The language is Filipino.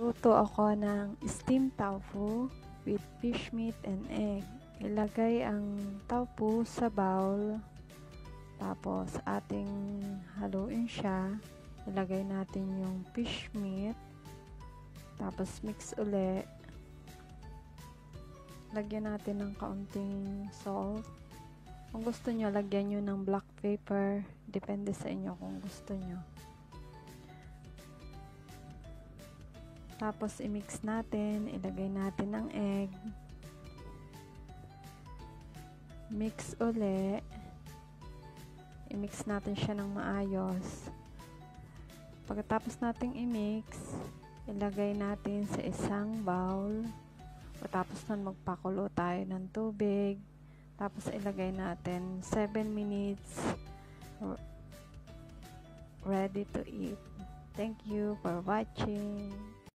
Magluto ako ng steamed tofu with fish meat and egg. Ilagay ang tofu sa bowl, tapos ating haluin siya. Ilagay natin yung fish meat, tapos mix uli. Lagyan natin ng kaunting salt. Kung gusto nyo, lagyan nyo ng black pepper. Depende sa inyo kung gusto nyo. Tapos i-mix natin, ilagay natin ang egg. Mix uli. I-mix natin siya ng maayos. Pagkatapos nating i-mix, ilagay natin sa isang bowl. Pagkatapos nun, magpakulo tayo ng tubig. Tapos ilagay natin 7 minutes. Ready to eat. Thank you for watching.